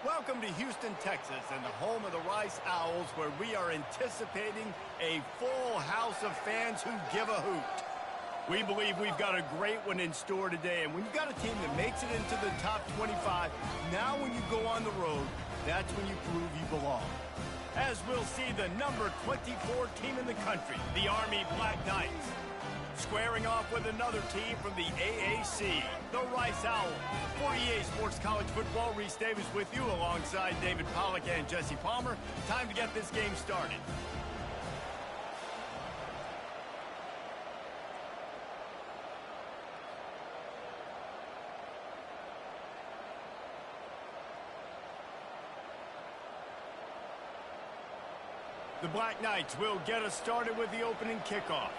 Welcome to Houston, Texas, and the home of the Rice Owls, where we are anticipating a full house of fans who give a hoot. We believe we've got a great one in store today, and when you've got a team that makes it into the top 25, now when you go on the road, that's when you prove you belong. As we'll see the number 24 team in the country, the Army Black Knights, squaring off with another team from the AAC, the Rice Owls. For EA Sports College Football, Reese Davis with you alongside David Pollack and Jesse Palmer. Time to get this game started. The Black Knights will get us started with the opening kickoff.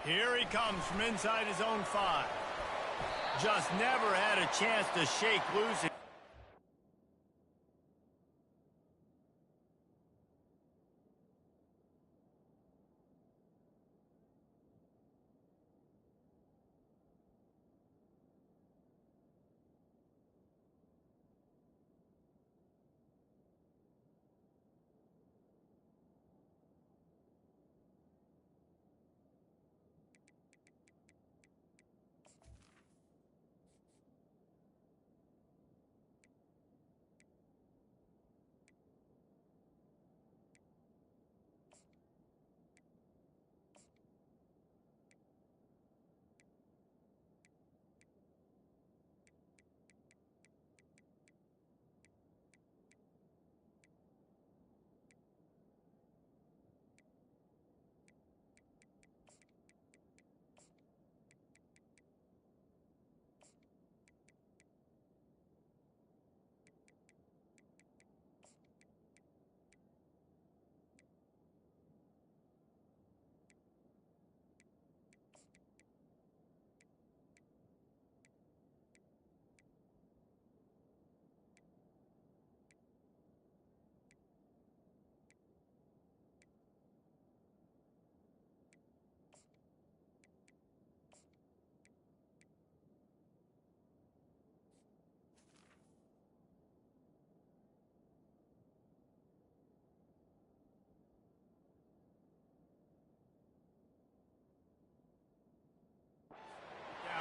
Here he comes from inside his own 5. Just never had a chance to shake loose.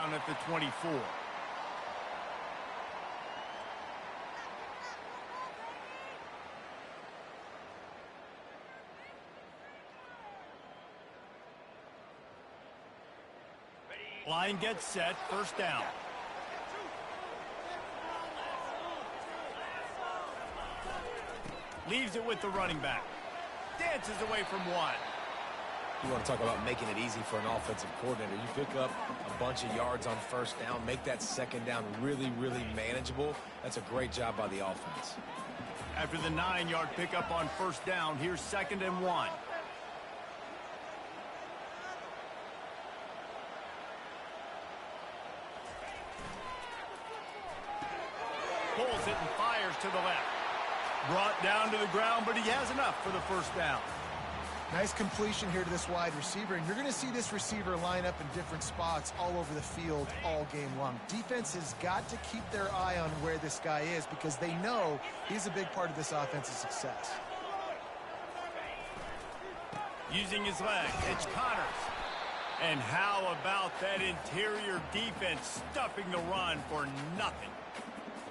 Down at the 24. Line gets set, first down. Leaves it with the running back. Dances away from one. You want to talk about making it easy for an offensive coordinator. You pick up a bunch of yards on first down, make that second down really, really manageable. That's a great job by the offense. After the 9-yard pickup on first down, here's 2nd and 1. Pulls it and fires to the left. Brought down to the ground, but he has enough for the first down. Nice completion here to this wide receiver, and you're going to see this receiver line up in different spots all over the field all game long. Defense has got to keep their eye on where this guy is because they know he's a big part of this offense's success. Using his leg, it's Connors. And how about that interior defense stuffing the run for nothing?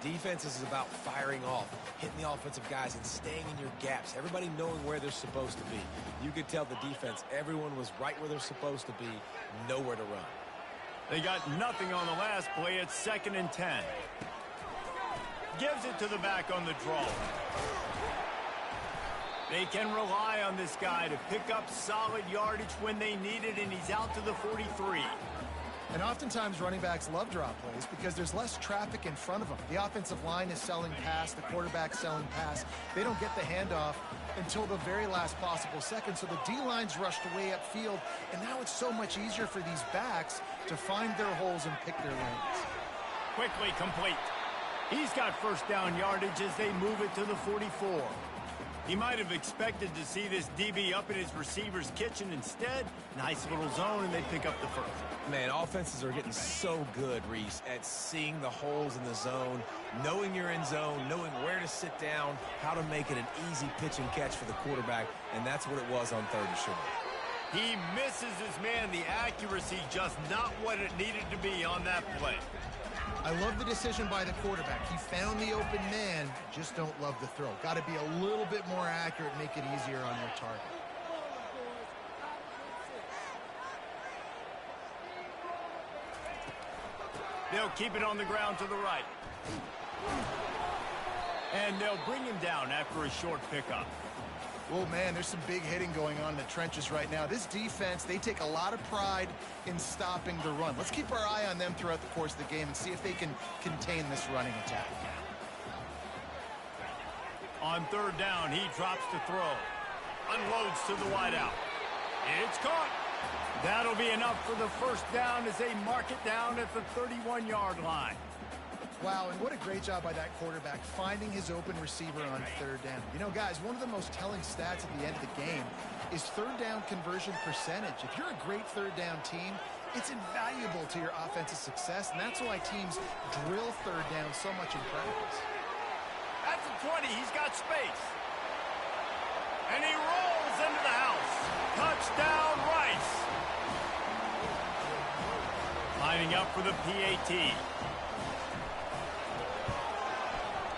Defense is about firing off, hitting the offensive guys, and staying in your gaps. Everybody knowing where they're supposed to be. You could tell the defense, everyone was right where they're supposed to be, nowhere to run. They got nothing on the last play. It's 2nd and 10. Gives it to the back on the draw. They can rely on this guy to pick up solid yardage when they need it, and he's out to the 43. And oftentimes running backs love draw plays because there's less traffic in front of them. The offensive line is selling pass, the quarterback's selling pass. They don't get the handoff until the very last possible second, so the D-line's rushed away upfield, and now it's so much easier for these backs to find their holes and pick their lanes. Quickly complete. He's got first down yardage as they move it to the 44. He might have expected to see this DB up in his receiver's kitchen. Instead, nice little zone, and they pick up the first. Man, offenses are getting so good, Reese, at seeing the holes in the zone, knowing you're in zone, knowing where to sit down, how to make it an easy pitch and catch for the quarterback, and that's what it was on 3rd and short. He misses his man. The accuracy just not what it needed to be on that play. I love the decision by the quarterback. He found the open man, just don't love the throw. Got to be a little bit more accurate, make it easier on your target. They'll keep it on the ground to the right. And they'll bring him down after a short pickup. Oh, man, there's some big hitting going on in the trenches right now. This defense, they take a lot of pride in stopping the run. Let's keep our eye on them throughout the course of the game and see if they can contain this running attack. On 3rd down, he drops to throw. Unloads to the wideout. It's caught. That'll be enough for the first down as they mark it down at the 31-yard line. Wow, and what a great job by that quarterback finding his open receiver on 3rd down. You know, guys, one of the most telling stats at the end of the game is 3rd down conversion percentage. If you're a great 3rd down team, it's invaluable to your offensive success, and that's why teams drill 3rd down so much in practice. At the 20, he's got space. And he rolls into the house. Touchdown, Rice. Lining up for the PAT.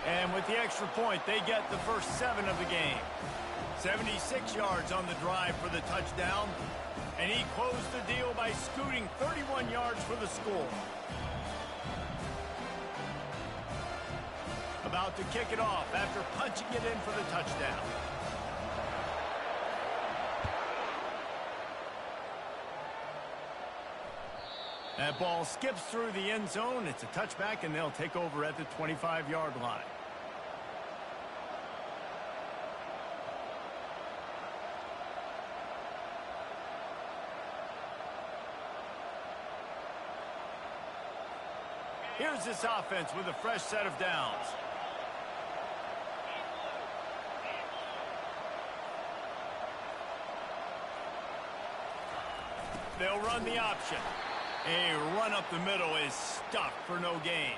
And with the extra point, they get the first 7 of the game. 76 yards on the drive for the touchdown. And he closed the deal by scooting 31 yards for the score. About to kick it off after punching it in for the touchdown. That ball skips through the end zone. It's a touchback, and they'll take over at the 25-yard line. Here's this offense with a fresh set of downs. They'll run the option. A run up the middle is stuffed for no gain.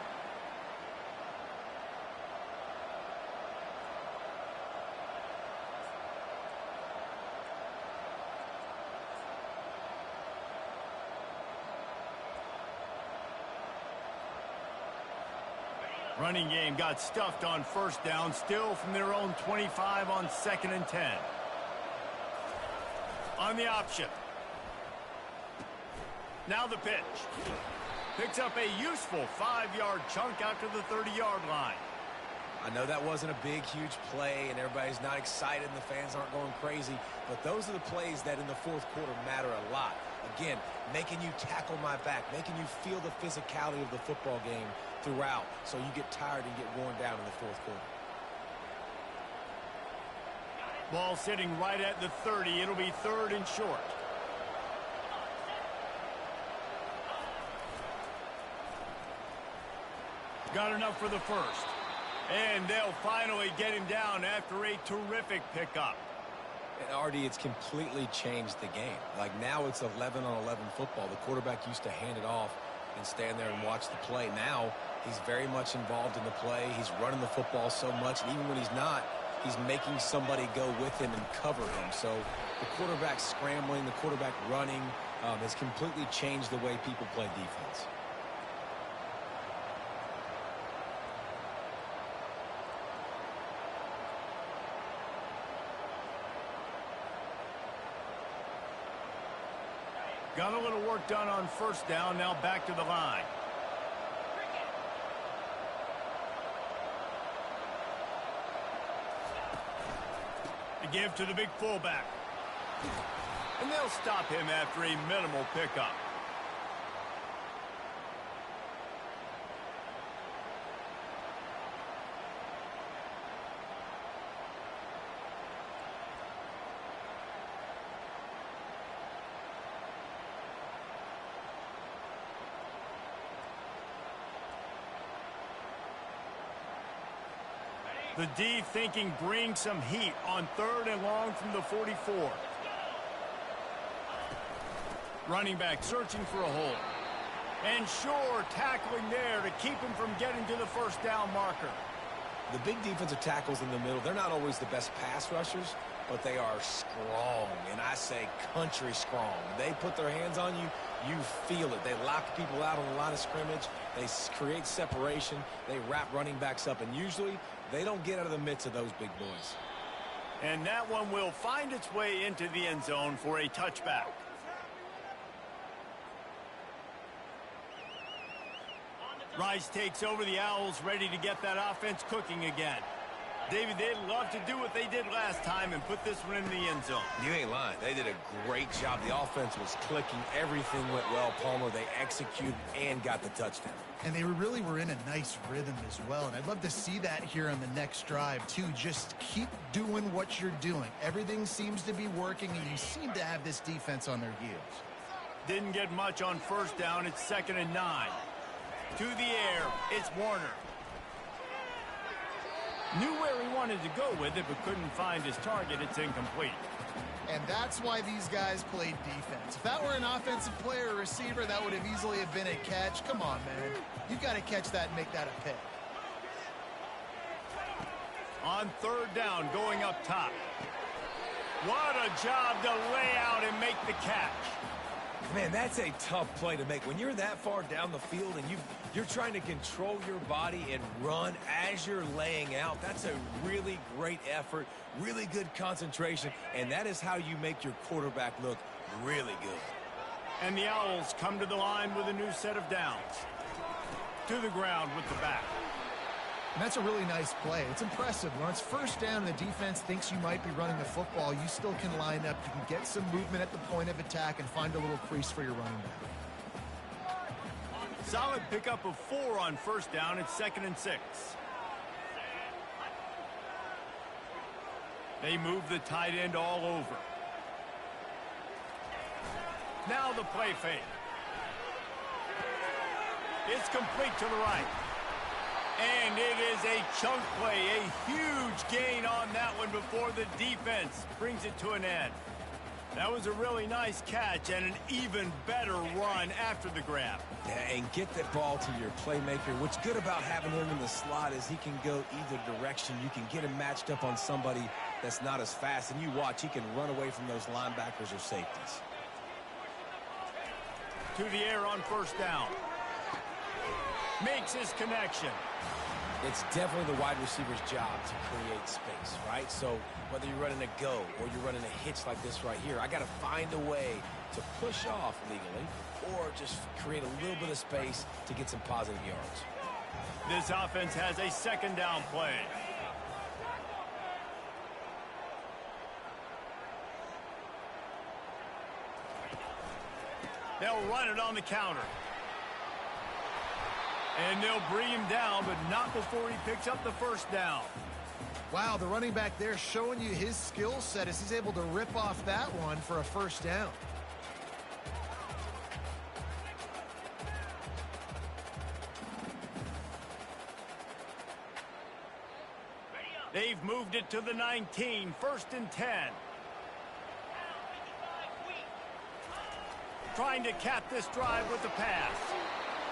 Running game got stuffed on 1st down, still from their own 25 on 2nd and 10. On the option. Now the pitch. Picks up a useful 5-yard chunk out to the 30-yard line. I know that wasn't a big, huge play, and everybody's not excited, and the fans aren't going crazy, but those are the plays that in the 4th quarter matter a lot. Again, making you tackle my back, making you feel the physicality of the football game throughout, so you get tired and get worn down in the 4th quarter. Ball sitting right at the 30. It'll be 3rd and short. Got enough for the first. And they'll finally get him down after a terrific pickup. And Artie, it's completely changed the game. Like now it's 11-on-11 football. The quarterback used to hand it off and stand there and watch the play. Now he's very much involved in the play. He's running the football so much, and even when he's not, he's making somebody go with him and cover him. So the quarterback scrambling, the quarterback running has completely changed the way people play defense. Got a little work done on 1st down, now back to the line. To give to the big fullback. And they'll stop him after a minimal pickup. The D thinking bring some heat on 3rd and long from the 44. Running back searching for a hole. And sure, tackling there to keep him from getting to the first down marker. The big defensive tackles in the middle, they're not always the best pass rushers, but they are strong, and I say country strong. They put their hands on you, you feel it. They lock people out on the line of scrimmage. They create separation. They wrap running backs up, and usually they don't get out of the midst of those big boys. And that one will find its way into the end zone for a touchback. Rice takes over the Owls, ready to get that offense cooking again. David, they'd love to do what they did last time and put this one in the end zone. You ain't lying. They did a great job. The offense was clicking. Everything went well, Palmer. They executed and got the touchdown. And they really were in a nice rhythm as well. And I'd love to see that here on the next drive, too. Just keep doing what you're doing. Everything seems to be working, and you seem to have this defense on their heels. Didn't get much on first down. It's 2nd and 9. To the air, it's Warner. Knew where he wanted to go with it, but couldn't find his target. It's incomplete. And that's why these guys played defense. If that were an offensive player or receiver, that would have easily have been a catch. Come on, man. You've got to catch that and make that a pick. On 3rd down, going up top. What a job to lay out and make the catch. Man, that's a tough play to make. When you're that far down the field and you're trying to control your body and run as you're laying out, that's a really great effort, really good concentration, and that is how you make your quarterback look really good. And the Owls come to the line with a new set of downs. To the ground with the back. And that's a really nice play. It's impressive. When it's first down and the defense thinks you might be running the football, you still can line up. You can get some movement at the point of attack and find a little crease for your running back. Solid pickup of 4 on first down. It's 2nd and 6. They move the tight end all over. Now the play fake. It's complete to the right. And it is a chunk play, a huge gain on that one before the defense brings it to an end. That was a really nice catch and an even better run after the grab. Yeah, and get that ball to your playmaker. What's good about having him in the slot is he can go either direction. You can get him matched up on somebody that's not as fast, and you watch, he can run away from those linebackers or safeties. To the air on first down. Makes his connection. It's definitely the wide receiver's job to create space, right? So whether you're running a go or you're running a hitch like this right here, I got to find a way to push off legally or just create a little bit of space to get some positive yards. This offense has a 2nd down play. They'll run it on the counter. And they'll bring him down, but not before he picks up the first down. Wow, the running back there showing you his skill set as he's able to rip off that one for a first down. They've moved it to the 19, 1st and 10. Trying to cap this drive with the pass.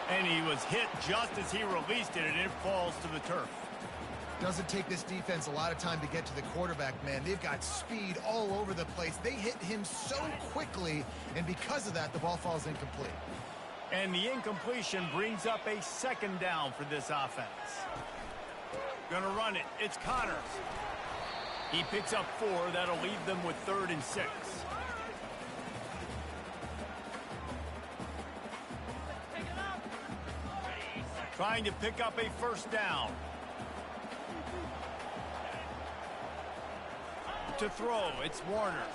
And he was hit just as he released it, and it falls to the turf. Doesn't take this defense a lot of time to get to the quarterback, man. They've got speed all over the place. They hit him so quickly, and because of that, the ball falls incomplete. And the incompletion brings up a 2nd down for this offense. Gonna run it. It's Connors. He picks up 4. That'll leave them with 3rd and 6. Trying to pick up a first down. To throw, it's Warner.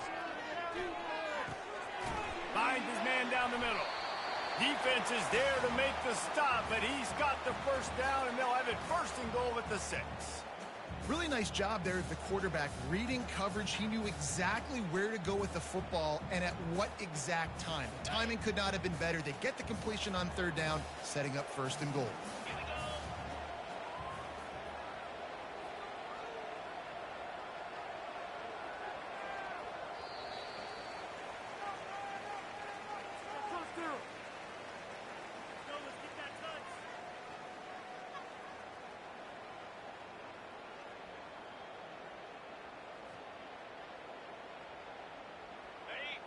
Finds his man down the middle. Defense is there to make the stop, but he's got the first down, and they'll have it 1st and goal at the 6. Really nice job there at the quarterback. Reading coverage, he knew exactly where to go with the football and at what exact time. The timing could not have been better. They get the completion on 3rd down, setting up 1st and goal.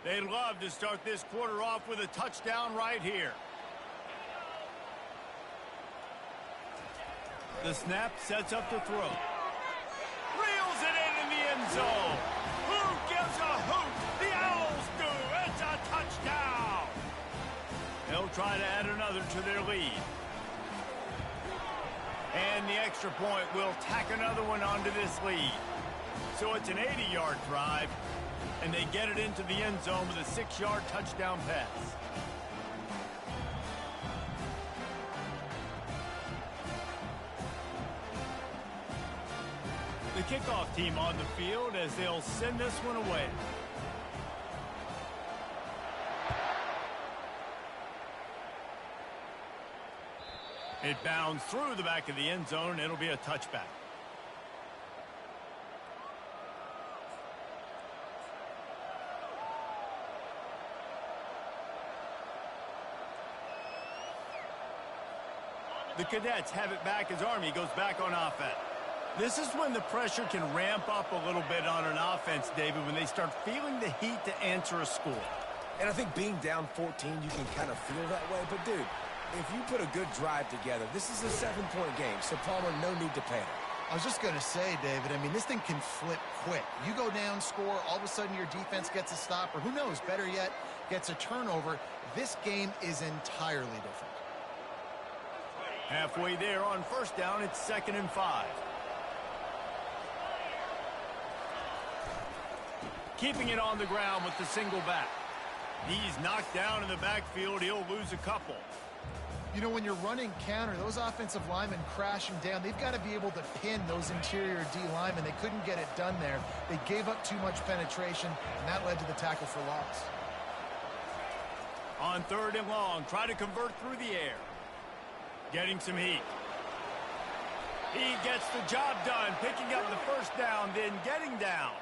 They'd love to start this quarter off with a touchdown right here. The snap sets up the throw. Reels it in the end zone. Who gives a hoot? The Owls do. It's a touchdown. They'll try to add another to their lead. And the extra point will tack another one onto this lead. So it's an 80-yard drive, and they get it into the end zone with a 6-yard touchdown pass. The kickoff team on the field as they'll send this one away. It bounds through the back of the end zone. It'll be a touchback. The Cadets have it back as Army goes back on offense. This is when the pressure can ramp up a little bit on an offense, David, when they start feeling the heat to answer a score. And I think being down 14, you can kind of feel that way. But, dude, if you put a good drive together, this is a 7-point game, so Palmer, no need to panic. I was just going to say, David, I mean, this thing can flip quick. You go down, score, all of a sudden your defense gets a stop, or who knows, better yet, gets a turnover. This game is entirely different. Halfway there on first down, it's 2nd and 5. Keeping it on the ground with the single back. He's knocked down in the backfield. He'll lose a couple. You know, when you're running counter, those offensive linemen crashing down, they've got to be able to pin those interior D linemen. They couldn't get it done there. They gave up too much penetration, and that led to the tackle for loss. On 3rd and long, try to convert through the air. Getting some heat. He gets the job done, picking up the first down, then getting down.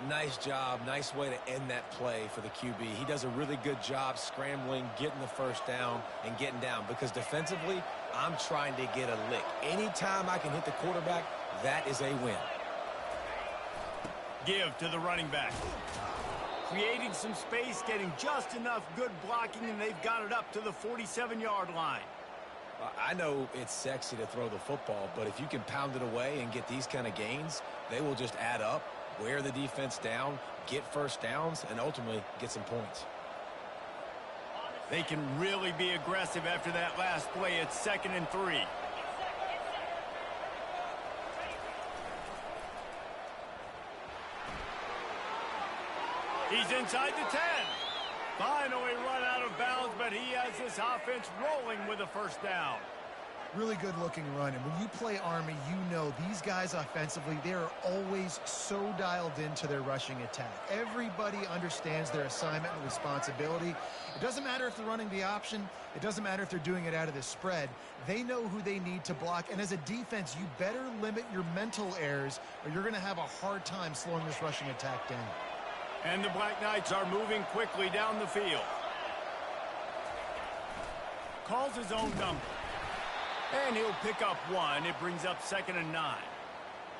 Nice job. Nice way to end that play for the QB. He does a really good job scrambling, getting the first down, and getting down. Because defensively, I'm trying to get a lick. Anytime I can hit the quarterback, that is a win. Give to the running back. Creating some space, getting just enough good blocking, and they've got it up to the 47-yard line. I know it's sexy to throw the football, but if you can pound it away and get these kind of gains, they will just add up, wear the defense down, get first downs, and ultimately get some points. They can really be aggressive after that last play. It's 2nd and 3. He's inside the 10. Finally run out of bounds, but he has this offense rolling with a first down. Really good-looking run, and when you play Army, you know these guys offensively, they are always so dialed into their rushing attack. Everybody understands their assignment and responsibility. It doesn't matter if they're running the option. It doesn't matter if they're doing it out of the spread. They know who they need to block, and as a defense, you better limit your mental errors, or you're going to have a hard time slowing this rushing attack down. And the Black Knights are moving quickly down the field. Calls his own number. And he'll pick up one. It brings up 2nd and 9.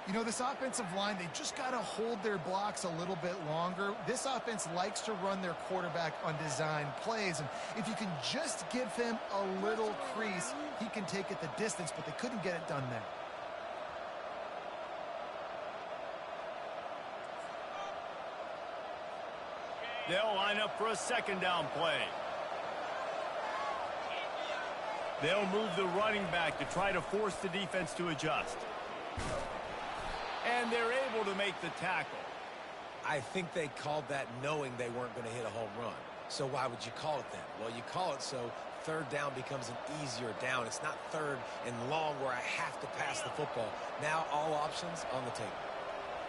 You know, this offensive line, they just got to hold their blocks a little bit longer. This offense likes to run their quarterback on design plays. And if you can just give him a little crease, he can take it the distance, but they couldn't get it done there. They'll line up for a 2nd down play. They'll move the running back to try to force the defense to adjust. And they're able to make the tackle. I think they called that knowing they weren't going to hit a home run. So why would you call it then? Well, you call it so 3rd down becomes an easier down. It's not 3rd and long where I have to pass the football. Now all options on the table.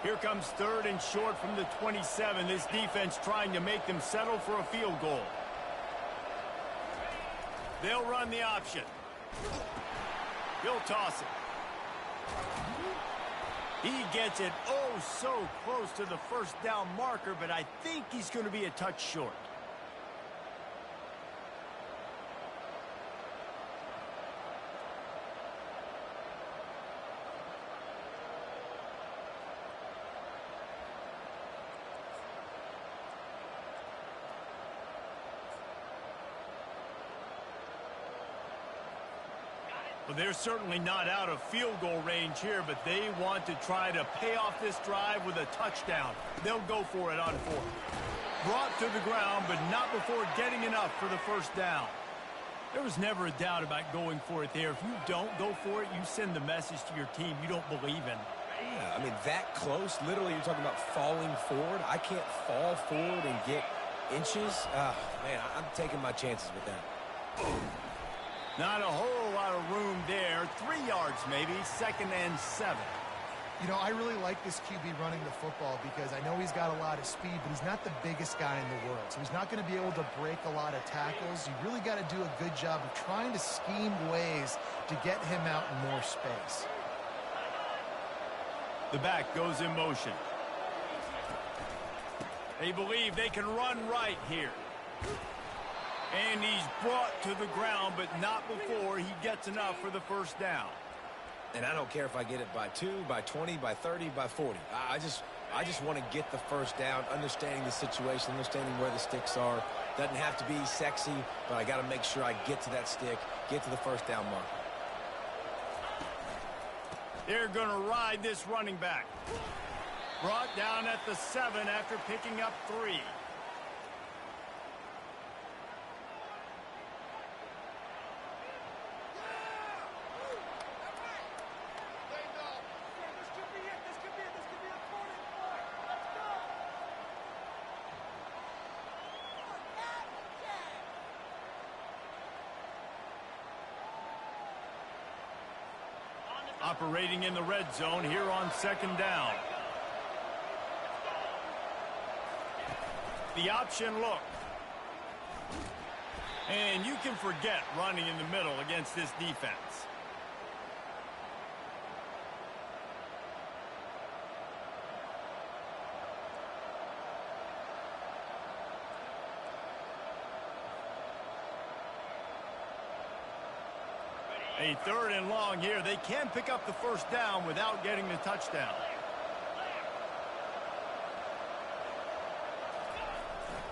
Here comes 3rd and short from the 27. This defense trying to make them settle for a field goal. They'll run the option. He'll toss it. He gets it oh so close to the first down marker, but I think he's going to be a touch short. Well, they're certainly not out of field goal range here, but they want to try to pay off this drive with a touchdown. They'll go for it on fourth. Brought to the ground, but not before getting enough for the first down. There was never a doubt about going for it there. If you don't go for it, you send the message to your team you don't believe in. Yeah, I mean, that close, literally, you're talking about falling forward. I can't fall forward and get inches. Man, I'm taking my chances with that. Not a whole lot of room there. 3 yards maybe, 2nd and 7. You know, I really like this QB running the football because I know he's got a lot of speed, but he's not the biggest guy in the world. So he's not going to be able to break a lot of tackles. You really got to do a good job of trying to scheme ways to get him out in more space. The back goes in motion. They believe they can run right here. And he's brought to the ground, but not before he gets enough for the first down. And I don't care if I get it by 2, by 20, by 30, by 40. I just want to get the first down, understanding the situation, understanding where the sticks are. Doesn't have to be sexy, but I got to make sure I get to that stick, get to the first down mark. They're going to ride this running back. Brought down at the 7 after picking up 3. Operating in the red zone here on 2nd down. The option look. And you can forget running in the middle against this defense. A 3rd and long here. They can pick up the first down without getting the touchdown.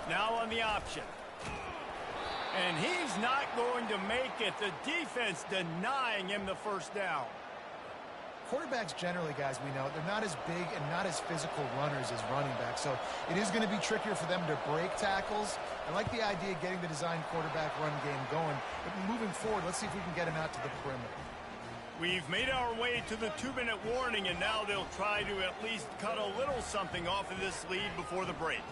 Now on the option. And he's not going to make it. The defense denying him the first down. Quarterbacks generally, guys, we know, they're not as big and not as physical runners as running backs. So it is going to be trickier for them to break tackles. I like the idea of getting the design quarterback run game going. But moving forward, let's see if we can get him out to the perimeter. We've made our way to the 2-minute warning, and now they'll try to at least cut a little something off of this lead before the break.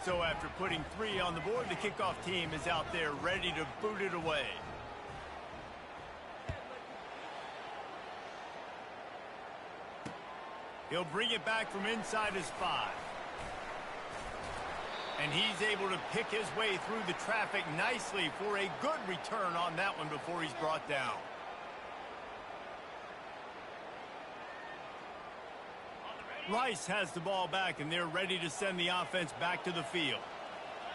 So after putting 3 on the board, the kickoff team is out there ready to boot it away. He'll bring it back from inside his 5. And he's able to pick his way through the traffic nicely for a good return on that one before he's brought down. Rice has the ball back, and they're ready to send the offense back to the field.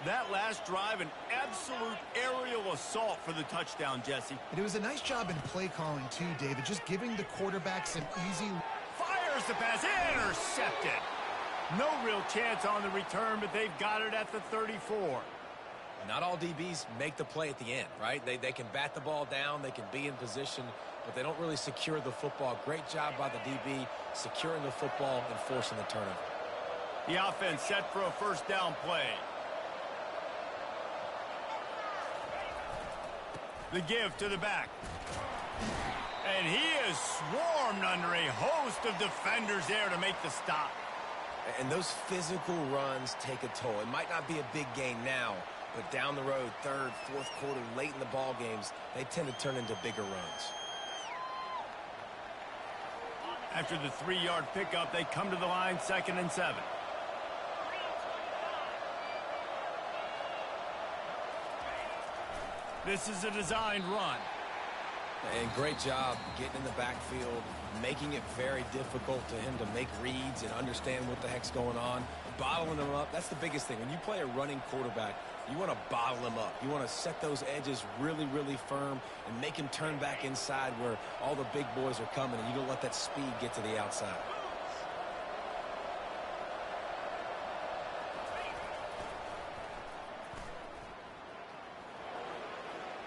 That last drive, an absolute aerial assault for the touchdown, Jesse. And it was a nice job in play calling, too, David, just giving the quarterback some easy... Fires the pass, intercepted. No real chance on the return, but they've got it at the 34. Not all DBs make the play at the end, right? They can bat the ball down, they can be in position, but they don't really secure the football. Great job by the DB securing the football and forcing the turnover. The offense set for a first down play. The give to the back. And he is swarmed under a host of defenders there to make the stop. And those physical runs take a toll. It might not be a big gain now, but down the road, 3rd, 4th quarter, late in the ball games, they tend to turn into bigger runs. After the 3-yard pickup, they come to the line, 2nd and 7. This is a designed run. And great job getting in the backfield, making it very difficult to him to make reads and understand what the heck's going on. Bottling them up, that's the biggest thing. When you play a running quarterback, you want to bottle him up. You want to set those edges really, really firm and make him turn back inside where all the big boys are coming, and you don't let that speed get to the outside.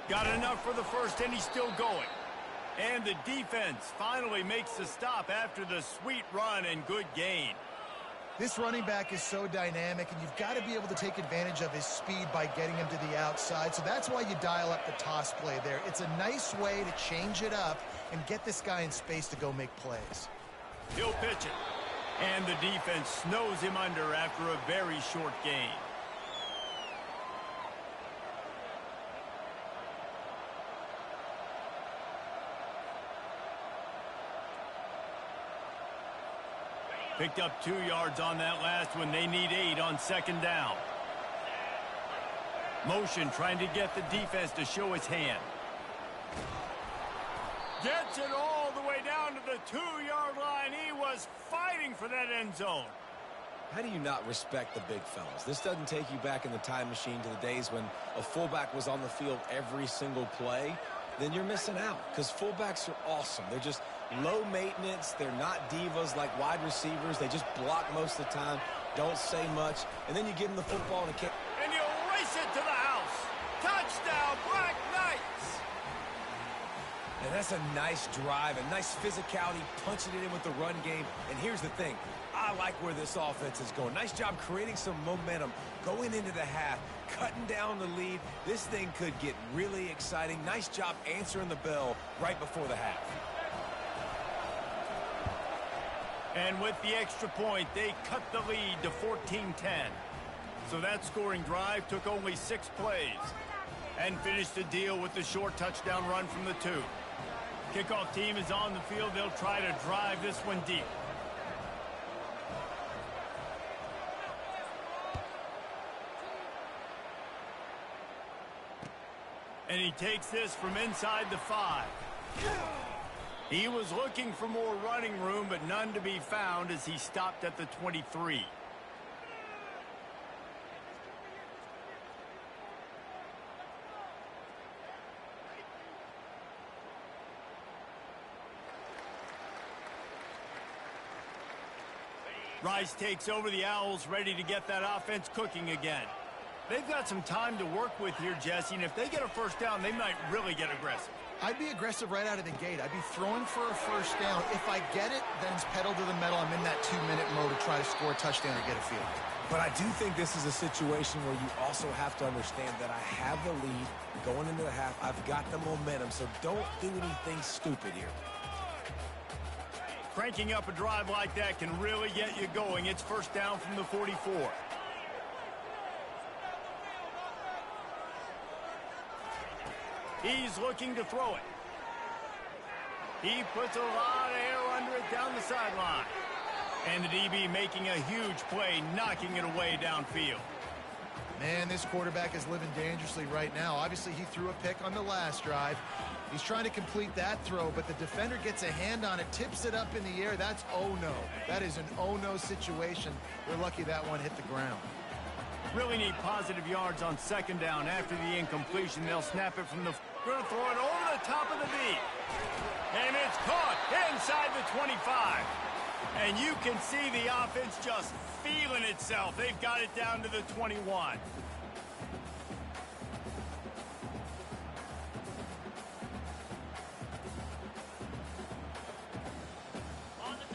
Got enough for the first, and he's still going. And the defense finally makes the stop after the sweet run and good gain. This running back is so dynamic, and you've got to be able to take advantage of his speed by getting him to the outside. So that's why you dial up the toss play there. It's a nice way to change it up and get this guy in space to go make plays. He'll pitch it. And the defense snows him under after a very short gain. Picked up 2 yards on that last one. They need 8 on second down. Motion trying to get the defense to show his hand. Gets it all the way down to the 2-yard line. He was fighting for that end zone. How do you not respect the big fellas? This doesn't take you back in the time machine to the days when a fullback was on the field every single play. Then you're missing out, because fullbacks are awesome. They're just low maintenance. They're not divas like wide receivers. They just block most of the time, don't say much, and then you give them the football and a kick. And you'll race it to the house. Touchdown, Black Knights! And that's a nice drive, a nice physicality, punching it in with the run game. And here's the thing. I like where this offense is going. Nice job creating some momentum, going into the half, cutting down the lead. This thing could get really exciting. Nice job answering the bell right before the half. And with the extra point, they cut the lead to 14-10. So that scoring drive took only 6 plays and finished the deal with the short touchdown run from the 2. Kickoff team is on the field. They'll try to drive this one deep. And he takes this from inside the 5. He was looking for more running room, but none to be found as he stopped at the 23. Rice takes over the Owls, ready to get that offense cooking again. They've got some time to work with here, Jesse, and if they get a first down, they might really get aggressive. I'd be aggressive right out of the gate. I'd be throwing for a first down. If I get it, then it's pedal to the metal. I'm in that 2-minute mode to try to score a touchdown or get a field. But I do think this is a situation where you also have to understand that I have the lead going into the half. I've got the momentum, so don't do anything stupid here. Cranking up a drive like that can really get you going. It's first down from the 44. He's looking to throw it. He puts a lot of air under it down the sideline. And the DB making a huge play, knocking it away downfield. Man, this quarterback is living dangerously right now. Obviously, he threw a pick on the last drive. He's trying to complete that throw, but the defender gets a hand on it, tips it up in the air. That's oh-no. That is an oh-no situation. We're lucky that one hit the ground. Really need positive yards on second down. After the incompletion, they'll snap it from the... Going to throw it over the top of the V. And it's caught inside the 25. And you can see the offense just feeling itself. They've got it down to the 21.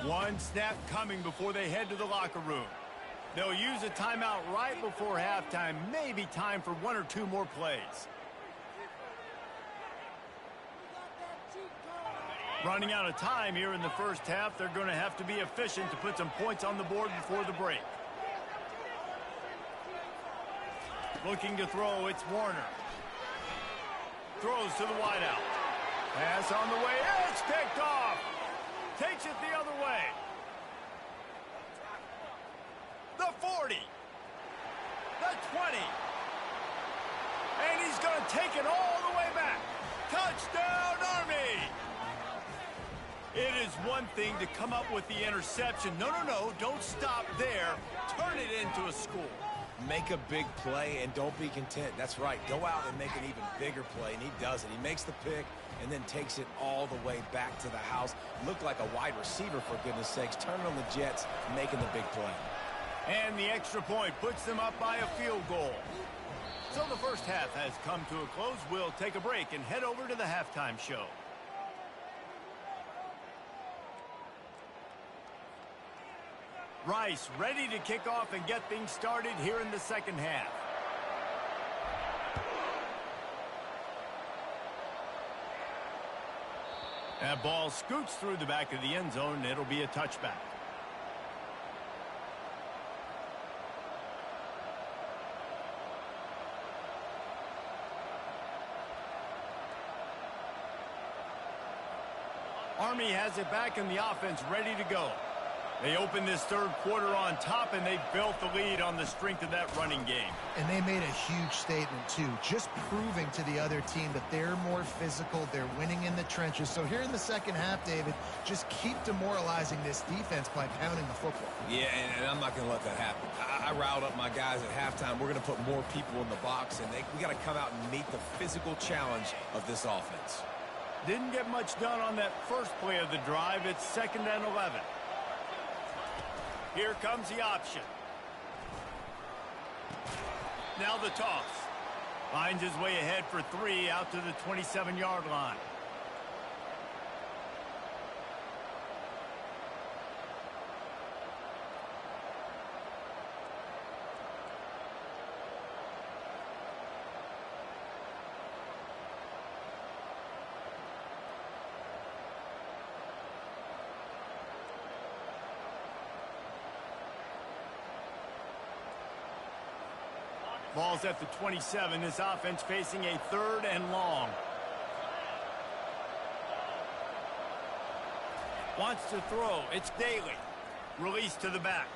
One snap coming before they head to the locker room. They'll use a timeout right before halftime. Maybe time for 1 or 2 more plays. Running out of time here in the first half. They're going to have to be efficient to put some points on the board before the break. Looking to throw, it's Warner. Throws to the wideout. Pass on the way. It's picked off. Takes it the other way. The 40. The 20. And he's going to take it all the way back. Touchdown, Army! It is one thing to come up with the interception. No, don't stop there. Turn it into a score. Make a big play and don't be content. That's right. Go out and make an even bigger play, and he does it. He makes the pick and then takes it all the way back to the house. Looked like a wide receiver, for goodness sakes. Turning on the Jets, making the big play. And the extra point puts them up by a field goal. So the first half has come to a close. We'll take a break and head over to the halftime show. Rice ready to kick off and get things started here in the second half. That ball scoots through the back of the end zone, and it'll be a touchback. Army has it back in the offense ready to go. They open this third quarter on top, and they've built the lead on the strength of that running game. And they made a huge statement, too, just proving to the other team that they're more physical, they're winning in the trenches. So here in the second half, David, just keep demoralizing this defense by pounding the football. Yeah, and I'm not going to let that happen. I riled up my guys at halftime. We're going to put more people in the box, and we got to come out and meet the physical challenge of this offense. Didn't get much done on that first play of the drive. It's 2nd and 11. Here comes the option. Now the toss. Finds his way ahead for 3 out to the 27-yard line. Ball's at the 27. This offense facing a 3rd and long. Wants to throw. It's Daly. Release to the back.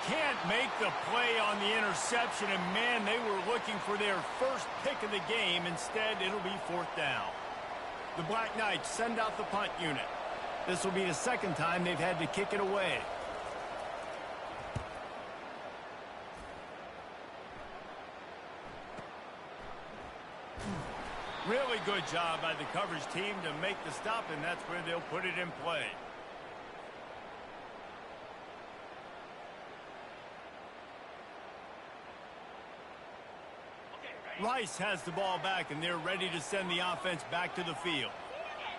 Can't make the play on the interception, and man, they were looking for their first pick of the game. Instead, it'll be 4th down. The Black Knights send out the punt unit. This will be the 2nd time they've had to kick it away. Really good job by the coverage team to make the stop, and that's where they'll put it in play. Rice has the ball back, and they're ready to send the offense back to the field.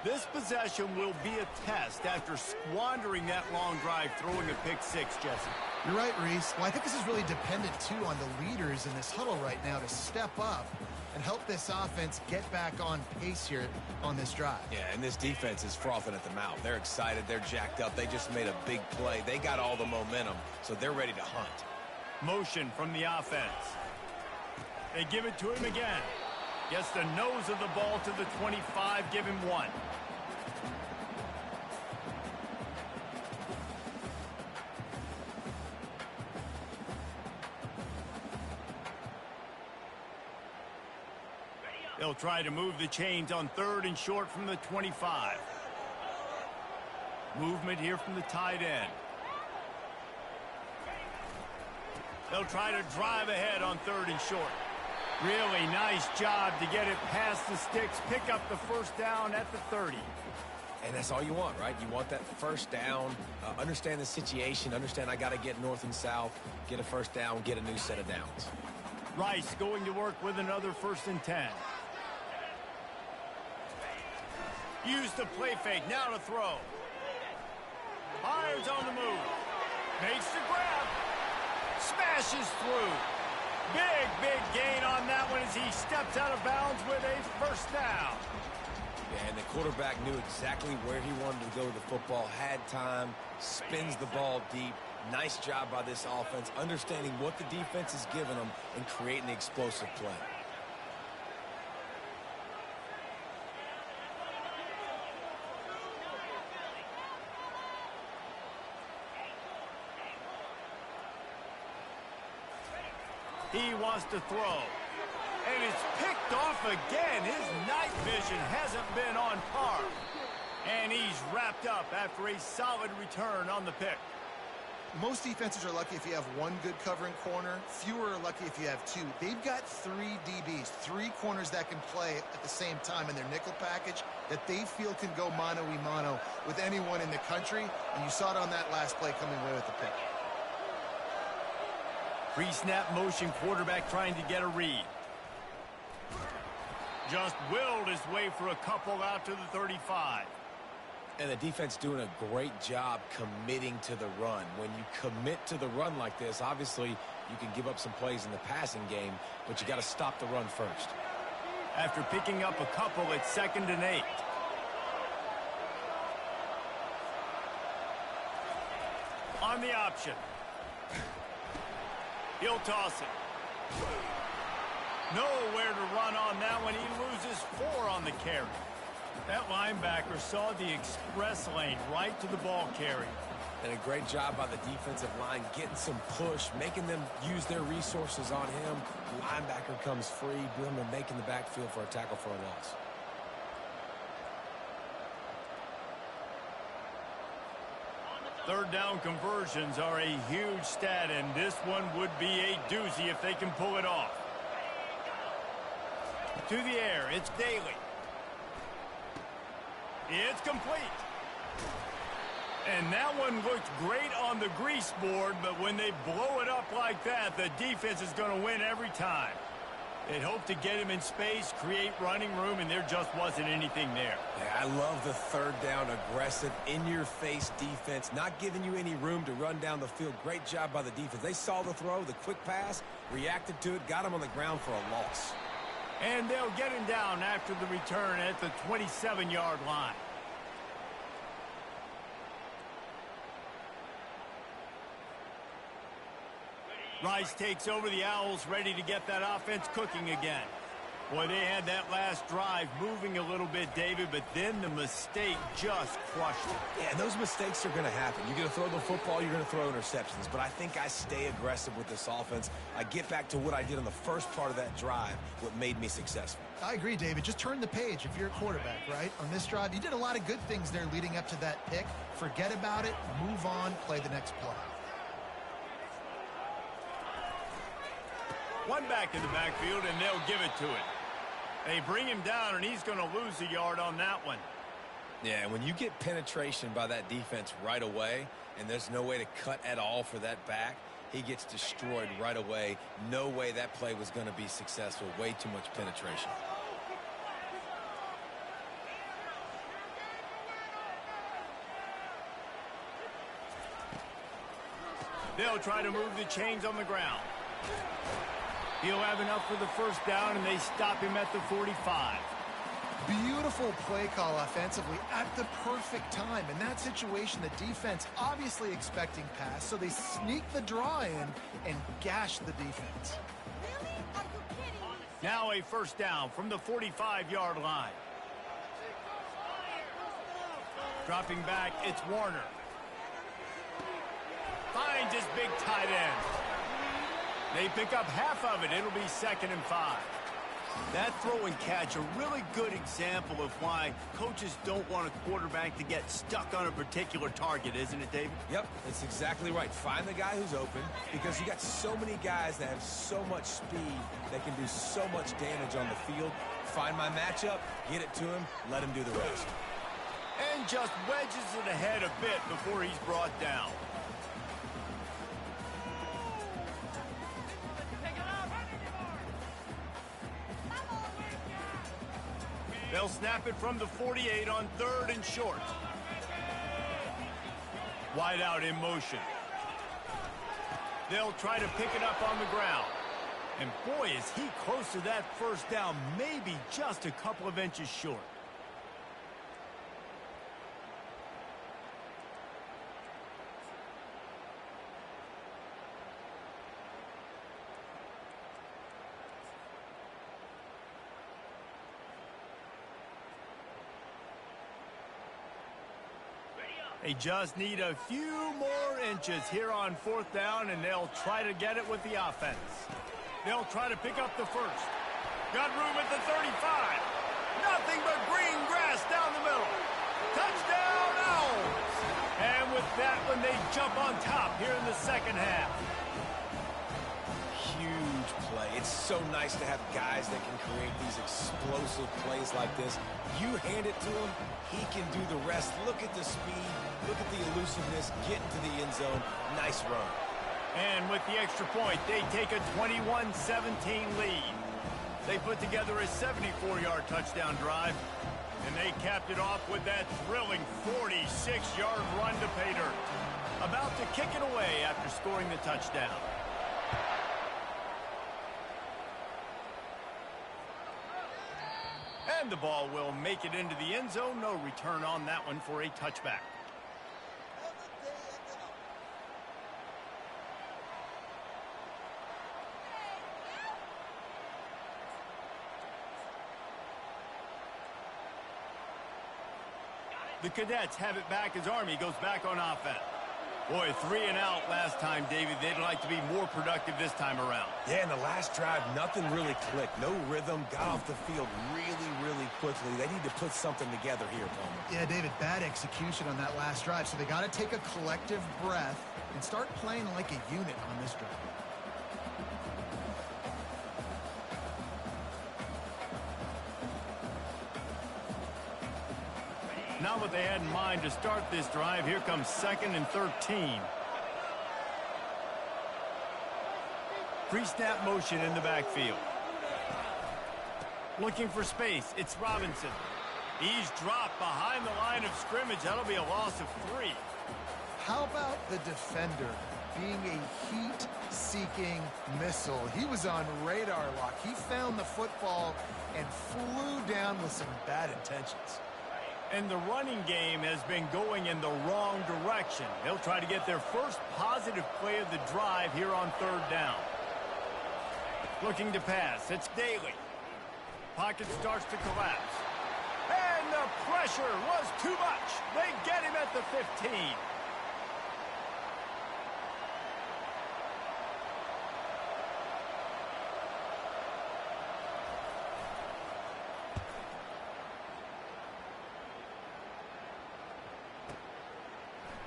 This possession will be a test after squandering that long drive, throwing a pick 6, Jesse. You're right, Reese. Well, I think this is really dependent, too, on the leaders in this huddle right now to step up and help this offense get back on pace here on this drive. Yeah, and this defense is frothing at the mouth. They're excited. They're jacked up. They just made a big play. They got all the momentum, so they're ready to hunt. Motion from the offense. They give it to him again. Gets the nose of the ball to the 25. Give him 1. They'll try to move the chains on 3rd and short from the 25. Movement here from the tight end. They'll try to drive ahead on 3rd and short. Really nice job to get it past the sticks, pick up the 1st down at the 30. And that's all you want, right? You want that 1st down, understand the situation, understand I got to get north and south, get a 1st down, get a new set of downs. Rice going to work with another 1st and 10. Use the play fake, now to throw. Fires on the move. Makes the grab. Smashes through. Big gain on that one as he steps out of bounds with a 1st down. Yeah, and the quarterback knew exactly where he wanted to go with the football, had time, spins the ball deep. Nice job by this offense, understanding what the defense is giving them and creating the explosive play. He wants to throw. And it's picked off again. His night vision hasn't been on par. And he's wrapped up after a solid return on the pick. Most defenses are lucky if you have 1 good covering corner. Fewer are lucky if you have 2. They've got 3 DBs, 3 corners that can play at the same time in their nickel package that they feel can go mano-a-mano with anyone in the country. And you saw it on that last play coming away with the pick. Pre-snap motion, quarterback trying to get a read. Just willed his way for a couple out to the 35. And the defense doing a great job committing to the run. When you commit to the run like this, obviously you can give up some plays in the passing game, but you got to stop the run first. After picking up a couple, it's 2nd and 8. On the option. He'll toss it. Nowhere to run on that one. He loses 4 on the carry. That linebacker saw the express lane right to the ball carrier. And a great job by the defensive line getting some push, making them use their resources on him. Linebacker comes free, doing the making the backfield for a tackle for a loss. Third down conversions are a huge stat, and this one would be a doozy if they can pull it off. To the air, it's Daly. It's complete. And that one looked great on the grease board, but when they blow it up like that, the defense is going to win every time. They'd hope to get him in space, create running room, and there just wasn't anything there. Yeah, I love the third down, aggressive, in-your-face defense, not giving you any room to run down the field. Great job by the defense. They saw the throw, the quick pass, reacted to it, got him on the ground for a loss. And they'll get him down after the return at the 27-yard line. Rice takes over. The Owls ready to get that offense cooking again. Boy, they had that last drive moving a little bit, David, but then the mistake just crushed it. Yeah, and those mistakes are going to happen. You're going to throw the football, you're going to throw interceptions. But I think I stay aggressive with this offense. I get back to what I did on the first part of that drive, what made me successful. I agree, David. Just turn the page if you're a quarterback, right? On this drive, you did a lot of good things there leading up to that pick. Forget about it, move on, play the next play. One back in the backfield, and they'll give it to it. They bring him down, and he's going to lose a yard on that one. Yeah, when you get penetration by that defense right away, and there's no way to cut at all for that back, he gets destroyed right away. No way that play was going to be successful. Way too much penetration. They'll try to move the chains on the ground. He'll have enough for the first down, and they stop him at the 45. Beautiful play call offensively at the perfect time. In that situation, the defense obviously expecting pass, so they sneak the draw in and gash the defense. Really? Are you kidding me? Now a first down from the 45-yard line. Dropping back, it's Warner. Finds his big tight end. They pick up half of it. It'll be 2nd and 5. That throw and catch, a really good example of why coaches don't want a quarterback to get stuck on a particular target, isn't it, David? Yep, that's exactly right. Find the guy who's open, because you got so many guys that have so much speed that can do so much damage on the field. Find my matchup, get it to him, let him do the rest. And just wedges it ahead a bit before he's brought down. They'll snap it from the 48 on 3rd and short. Wide out in motion. They'll try to pick it up on the ground. And boy, is he close to that first down, maybe just a couple of inches short. They just need a few more inches here on 4th down, and they'll try to get it with the offense. They'll try to pick up the first. Got room at the 35. Nothing but green grass down the middle. Touchdown, Owls! And with that one, they jump on top here in the second half. Huge play. It's so nice to have guys that can create these explosive plays like this. You hand it to him, he can do the rest. Look at the speed, look at the elusiveness, get into the end zone. Nice run. And with the extra point, they take a 21-17 lead. They put together a 74-yard touchdown drive. And they capped it off with that thrilling 46-yard run to pay dirt. About to kick it away after scoring the touchdown. And the ball will make it into the end zone. No return on that one for a touchback. The Cadets have it back as Army goes back on offense. Boy, 3 and out last time, David. They'd like to be more productive this time around. Yeah, in the last drive, nothing really clicked. No rhythm, got off the field really quickly. They need to put something together here, Palmer. Yeah, David, bad execution on that last drive, so they got to take a collective breath and start playing like a unit on this drive. Not what they had in mind to start this drive. Here comes 2nd and 13. Pre-snap motion in the backfield. Looking for space. It's Robinson. He's dropped behind the line of scrimmage. That'll be a loss of 3. How about the defender being a heat-seeking missile? He was on radar lock. He found the football and flew down with some bad intentions. And the running game has been going in the wrong direction. They'll try to get their first positive play of the drive here on 3rd down. Looking to pass. It's Daly. Pocket starts to collapse. And the pressure was too much. They get him at the 15.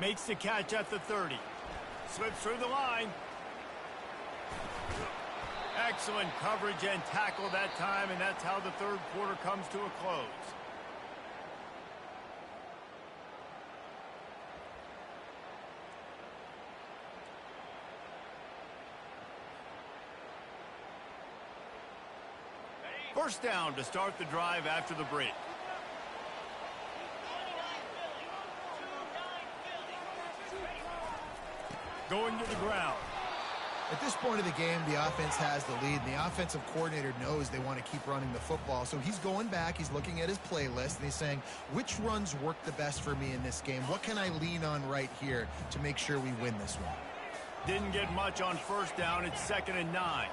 Makes the catch at the 30. Slips through the line. Excellent coverage and tackle that time, and that's how the 3rd quarter comes to a close. First down to start the drive after the break. Going to the ground. At this point of the game, the offense has the lead, and the offensive coordinator knows they want to keep running the football. So he's going back, he's looking at his playlist, and he's saying, which runs work the best for me in this game? What can I lean on right here to make sure we win this one? Didn't get much on first down. It's 2nd and 9.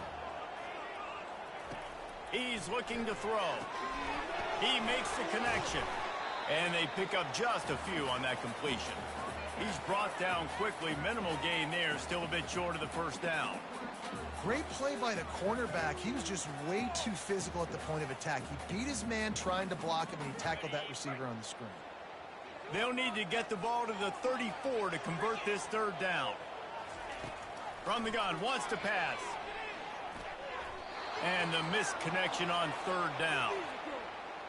He's looking to throw. He makes the connection. And they pick up just a few on that completion. He's brought down quickly. Minimal gain there. Still a bit short of the first down. Great play by the cornerback. He was just way too physical at the point of attack. He beat his man trying to block him, and he tackled that receiver on the screen. They'll need to get the ball to the 34 to convert this 3rd down. From the gun, wants to pass. And the missed connection on 3rd down.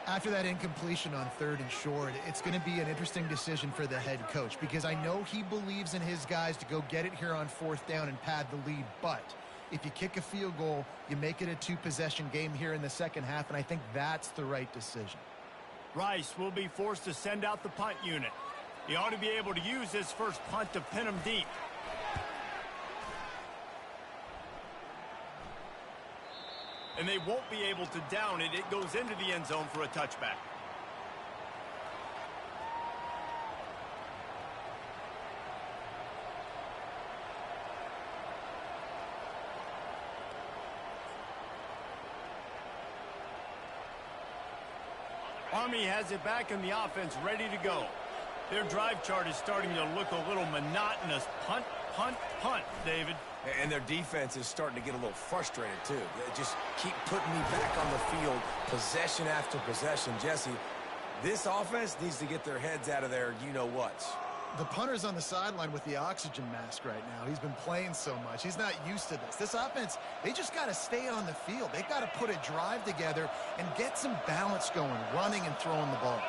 After that incompletion on 3rd and short, it's going to be an interesting decision for the head coach, because I know he believes in his guys to go get it here on 4th down and pad the lead. But if you kick a field goal, you make it a 2-possession game here in the second half, and I think that's the right decision. Rice will be forced to send out the punt unit. He ought to be able to use his first punt to pin him deep. And they won't be able to down it. It goes into the end zone for a touchback. Army has it back in the offense, ready to go. Their drive chart is starting to look a little monotonous. Punt, punt, punt, David. And their defense is starting to get a little frustrated, too. They just keep putting me back on the field, possession after possession. Jesse, this offense needs to get their heads out of their you-know-whats. The punter's on the sideline with the oxygen mask right now. He's been playing so much. He's not used to this. This offense, they just got to stay on the field. They've got to put a drive together and get some balance going, running and throwing the ball.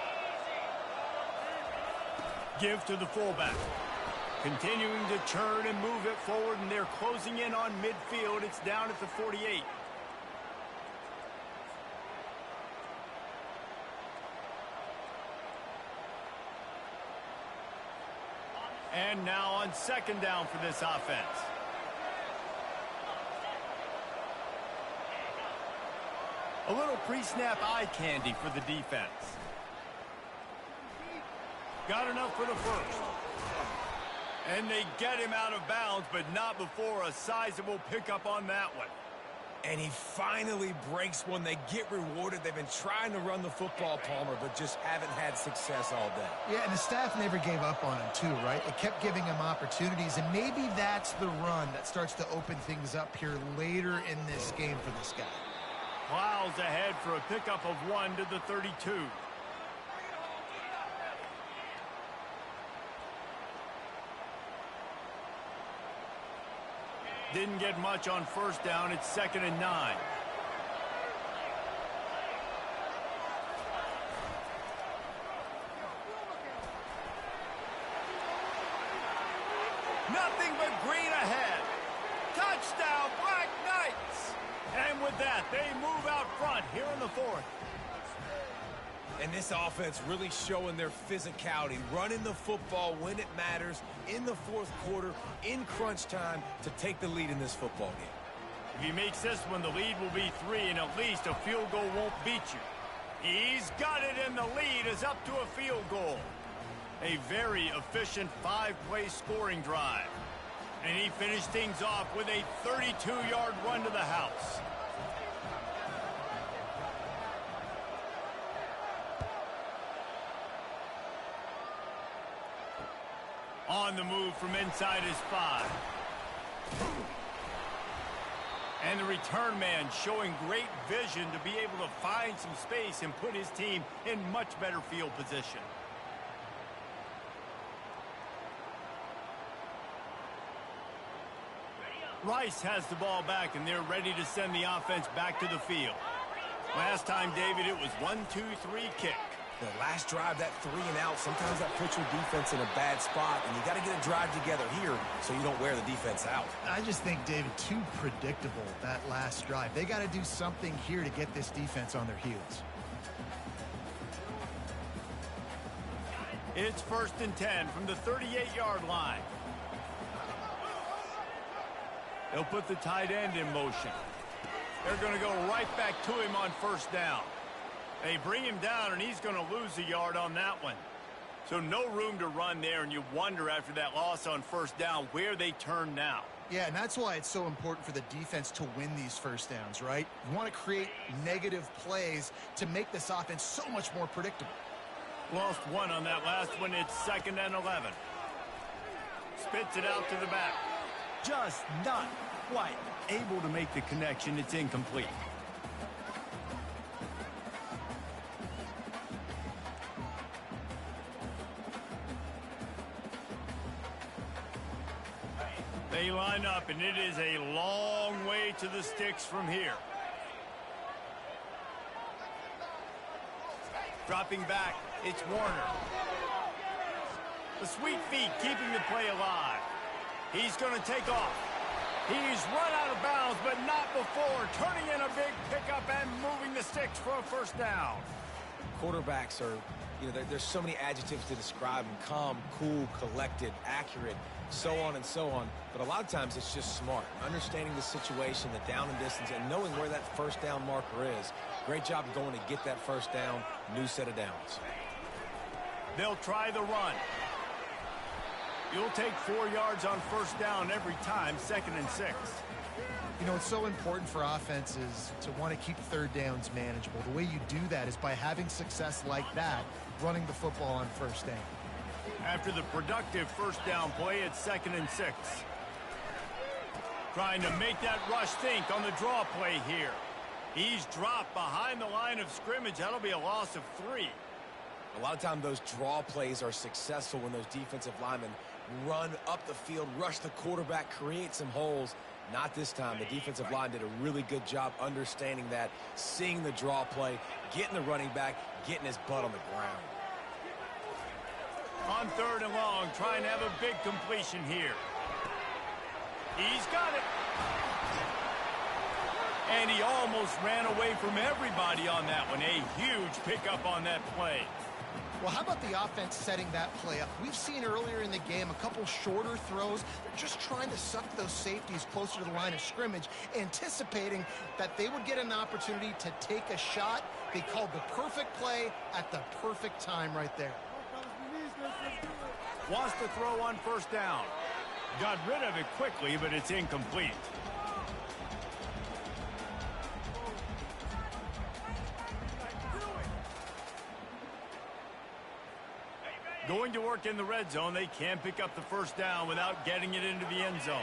Give to the fullback. Continuing to churn and move it forward, and they're closing in on midfield. It's down at the 48. And now on second down for this offense. A little pre-snap eye candy for the defense. Got enough for the first. And they get him out of bounds, but not before a sizable pickup on that one. And he finally breaks one. They get rewarded. They've been trying to run the football, Palmer, but just haven't had success all day. Yeah, and the staff never gave up on him, too, right? They kept giving him opportunities, and maybe that's the run that starts to open things up here later in this game for this guy. Plows ahead for a pickup of 1 to the 32. Didn't get much on first down. It's 2nd and 9. Nothing but green ahead. Touchdown, Black Knights! And with that, they move out front here in the 4th. And this offense really showing their physicality, running the football when it matters, in the 4th quarter, in crunch time, to take the lead in this football game. If he makes this one, the lead will be 3, and at least a field goal won't beat you. He's got it, and the lead is up to a field goal. A very efficient 5-play scoring drive. And he finished things off with a 32-yard run to the house. On the move from inside his 5. And the return man showing great vision to be able to find some space and put his team in much better field position. Rice has the ball back, and they're ready to send the offense back to the field. Last time, David, it was 1-2-3 kick. The last drive, that 3 and out, sometimes that puts your defense in a bad spot, and you got to get a drive together here so you don't wear the defense out. I just think, David, too predictable, that last drive. They got to do something here to get this defense on their heels. It's 1st and 10 from the 38-yard line. They'll put the tight end in motion. They're going to go right back to him on first down. They bring him down, and he's going to lose a yard on that one. So no room to run there, and you wonder after that loss on first down where they turn now. Yeah, and that's why it's so important for the defense to win these first downs, right? You want to create negative plays to make this offense so much more predictable. Lost 1 on that last one. It's 2nd and 11. Spits it out to the back. Just not quite able to make the connection. It's incomplete. They line up, and it is a long way to the sticks from here. Dropping back, it's Warner. The sweet feet keeping the play alive. He's going to take off. He's run out of bounds, but not before turning in a big pickup and moving the sticks for a first down. Quarterbacks are, there's so many adjectives to describe them. Calm, cool, collected, accurate, so on and so on. But a lot of times it's just smart. Understanding the situation, the down and distance, and knowing where that first down marker is. Great job going to get that first down. New set of downs. They'll try the run. You'll take 4 yards on first down every time, 2nd and 6. You know, it's so important for offenses to want to keep third downs manageable. The way you do that is by having success like that, running the football on first down. After the productive first down play, it's 2nd and 6. Trying to make that rush think on the draw play here. He's dropped behind the line of scrimmage. That'll be a loss of 3. A lot of times those draw plays are successful when those defensive linemen run up the field, rush the quarterback, create some holes. Not this time. The defensive line did a really good job understanding that, seeing the draw play, getting the running back, getting his butt on the ground. On 3rd and long, trying to have a big completion here. He's got it. And he almost ran away from everybody on that one. A huge pickup on that play. Well, how about the offense setting that play up? We've seen earlier in the game a couple shorter throws. They're just trying to suck those safeties closer to the line of scrimmage, anticipating that they would get an opportunity to take a shot. They called the perfect play at the perfect time right there. Wants to throw on first down. Got rid of it quickly, but it's incomplete. Going to work in the red zone. They can't pick up the first down without getting it into the end zone.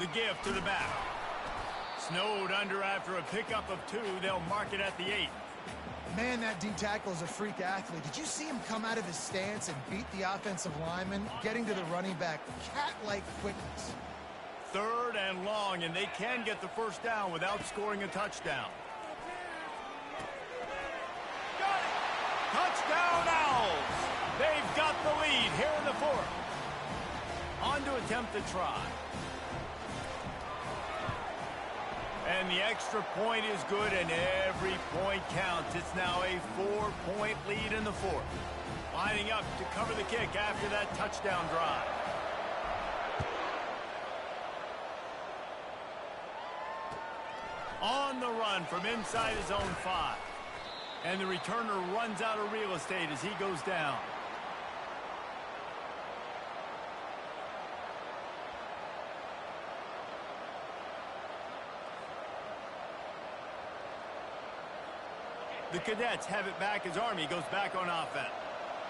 The give to the back. Snowed under after a pickup of 2. They'll mark it at the 8. Man, that D-tackle is a freak athlete. Did you see him come out of his stance and beat the offensive lineman, getting to the running back? Cat-like quickness. 3rd and long, and they can get the first down without scoring a touchdown. Got it! Touchdown Owls! They've got the lead here in the 4th. On to attempt the try. And the extra point is good, and every point counts. It's now a 4-point lead in the 4th. Lining up to cover the kick after that touchdown drive. On the run from inside his own 5. And the returner runs out of real estate as he goes down. The Cadets have it back as Army goes back on offense.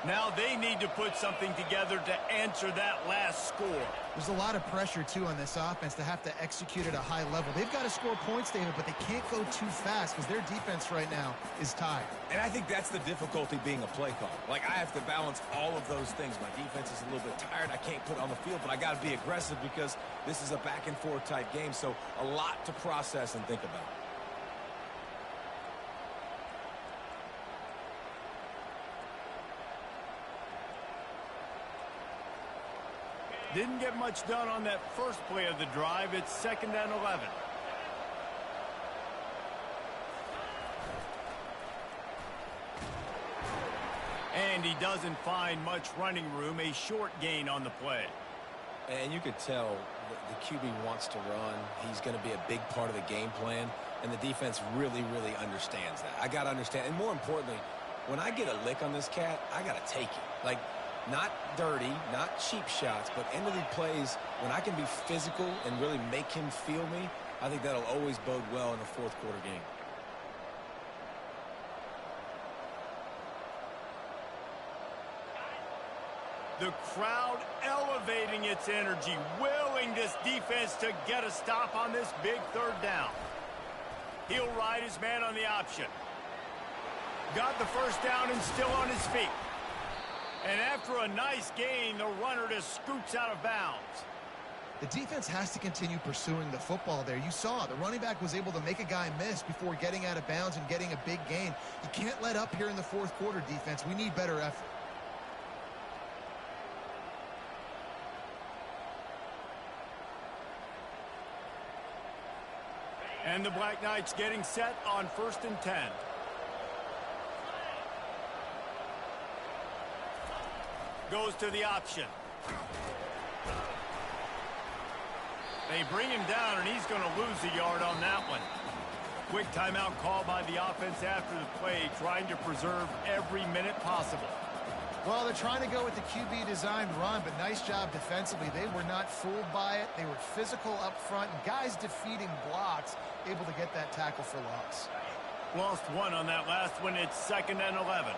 Now they need to put something together to answer that last score. There's a lot of pressure, too, on this offense to have to execute at a high level. They've got to score points, David, but they can't go too fast because their defense right now is tired. And I think that's the difficulty being a play call. Like, I have to balance all of those things. My defense is a little bit tired. I can't put it on the field, but I got to be aggressive because this is a back-and-forth type game, so a lot to process and think about. Didn't get much done on that first play of the drive. It's 2nd and 11. And he doesn't find much running room. A short gain on the play. And you could tell the QB wants to run. He's going to be a big part of the game plan. And the defense really, really understands that. I got to understand. And more importantly, when I get a lick on this cat, I got to take it. Like, not dirty, not cheap shots, but end of the plays, when I can be physical and really make him feel me, I think that'll always bode well in a 4th quarter game. The crowd elevating its energy, willing this defense to get a stop on this big 3rd down. He'll ride his man on the option. Got the first down and still on his feet. And after a nice gain, the runner just scoots out of bounds. The defense has to continue pursuing the football there. You saw the running back was able to make a guy miss before getting out of bounds and getting a big gain. You can't let up here in the 4th quarter, defense. We need better effort. And the Black Knights getting set on 1st and 10. Goes to the option. They bring him down, and he's going to lose a yard on that one. Quick timeout called by the offense after the play, trying to preserve every minute possible. Well, they're trying to go with the QB-designed run, but nice job defensively. They were not fooled by it. They were physical up front, and guys defeating blocks, able to get that tackle for loss. Lost 1 on that last one. It's 2nd and 11.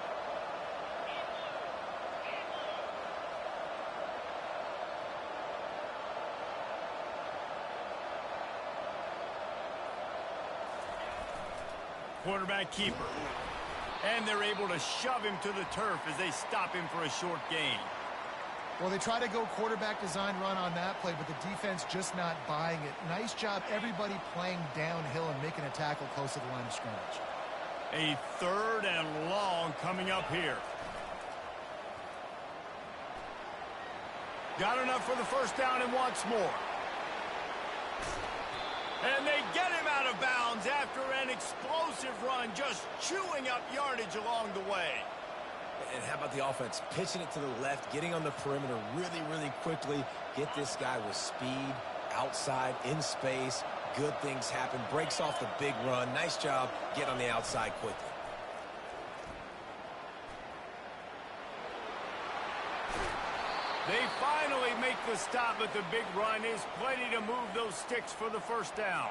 Quarterback keeper. And they're able to shove him to the turf as they stop him for a short gain. Well, they try to go quarterback design run on that play, but the defense just not buying it. Nice job, everybody playing downhill and making a tackle close to the line of scrimmage. A 3rd and long coming up here. Got enough for the first down and wants more. And they get him out of bounds downs after an explosive run, just chewing up yardage along the way. And how about the offense? Pitching it to the left, getting on the perimeter really, really quickly. Get this guy with speed, outside, in space. Good things happen. Breaks off the big run. Nice job. Get on the outside quickly. They finally make the stop, but the big run is plenty to move those sticks for the first down.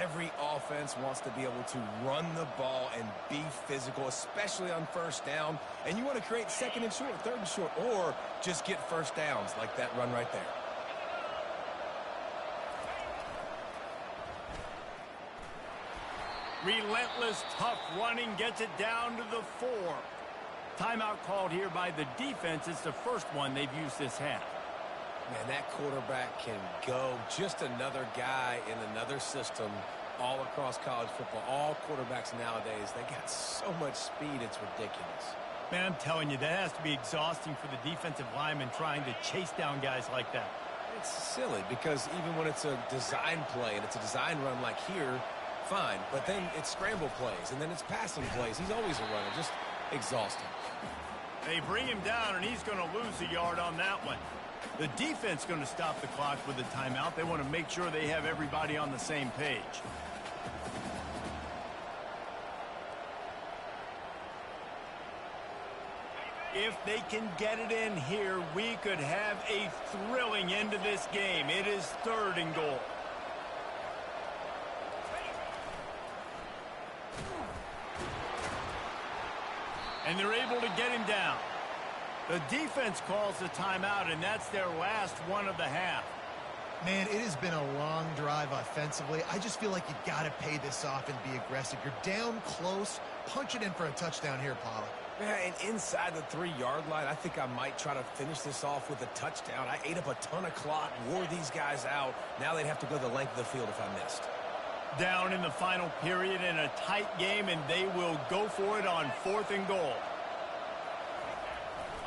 Every offense wants to be able to run the ball and be physical, especially on first down. And you want to create second and short, third and short, or just get first downs like that run right there. Relentless, tough running gets it down to the 4. Timeout called here by the defense. It's the first one they've used this half. Man, that quarterback can go. Just another guy in another system all across college football. All quarterbacks nowadays, they got so much speed, it's ridiculous. Man, I'm telling you, that has to be exhausting for the defensive lineman trying to chase down guys like that. It's silly because even when it's a design play and it's a design run like here, fine. But then it's scramble plays and then it's passing plays. He's always a runner. Just exhausting. They bring him down, and he's going to lose a yard on that one. The defense going to stop the clock with a timeout. They want to make sure they have everybody on the same page. If they can get it in here, we could have a thrilling end to this game. It is 3rd and goal. And they're able to get him down. The defense calls the timeout, and that's their last one of the half. Man, it has been a long drive offensively. I just feel like you got to pay this off and be aggressive. You're down close. Punch it in for a touchdown here, Pollack. Yeah, and inside the 3-yard line, I think I might try to finish this off with a touchdown. I ate up a ton of clock, wore these guys out. Now they'd have to go the length of the field if I missed. Down in the final period in a tight game, and they will go for it on 4th and goal.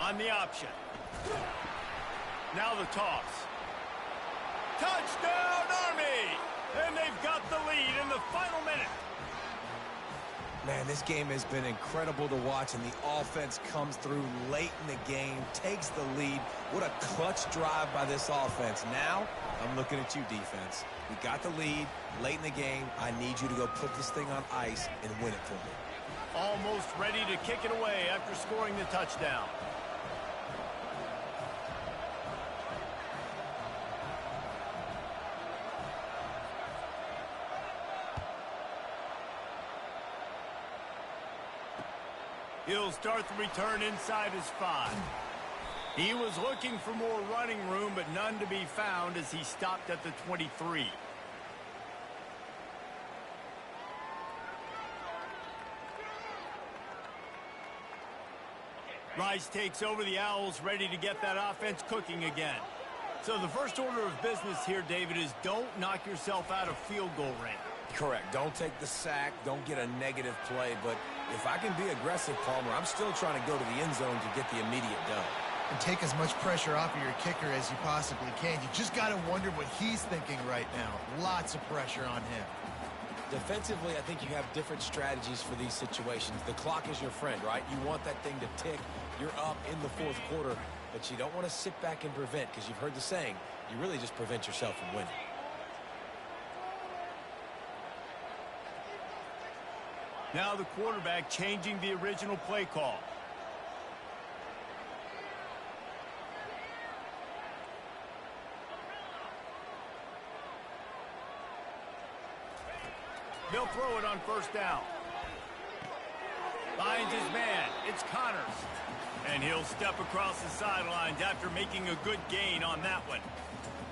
On the option. Now the toss. Touchdown, Army! And they've got the lead in the final minute. Man, this game has been incredible to watch, and the offense comes through late in the game, takes the lead. What a clutch drive by this offense. Now, I'm looking at you, defense. We got the lead late in the game. I need you to go put this thing on ice and win it for me. Almost ready to kick it away after scoring the touchdown. He'll start the return inside his 5. He was looking for more running room, but none to be found as he stopped at the 23. Rice takes over the Owls, ready to get that offense cooking again. So the first order of business here, David, is don't knock yourself out of field goal range. Correct. Don't take the sack. Don't get a negative play. But if I can be aggressive, Palmer, I'm still trying to go to the end zone to get the immediate dub. And take as much pressure off of your kicker as you possibly can. You just got to wonder what he's thinking right now. Lots of pressure on him. Defensively, I think you have different strategies for these situations. The clock is your friend, right? You want that thing to tick. You're up in the 4th quarter, but you don't want to sit back and prevent, because you've heard the saying, you really just prevent yourself from winning. Now the quarterback changing the original play call. They'll throw it on 1st down. Finds his man. It's Connors. And he'll step across the sidelines after making a good gain on that one.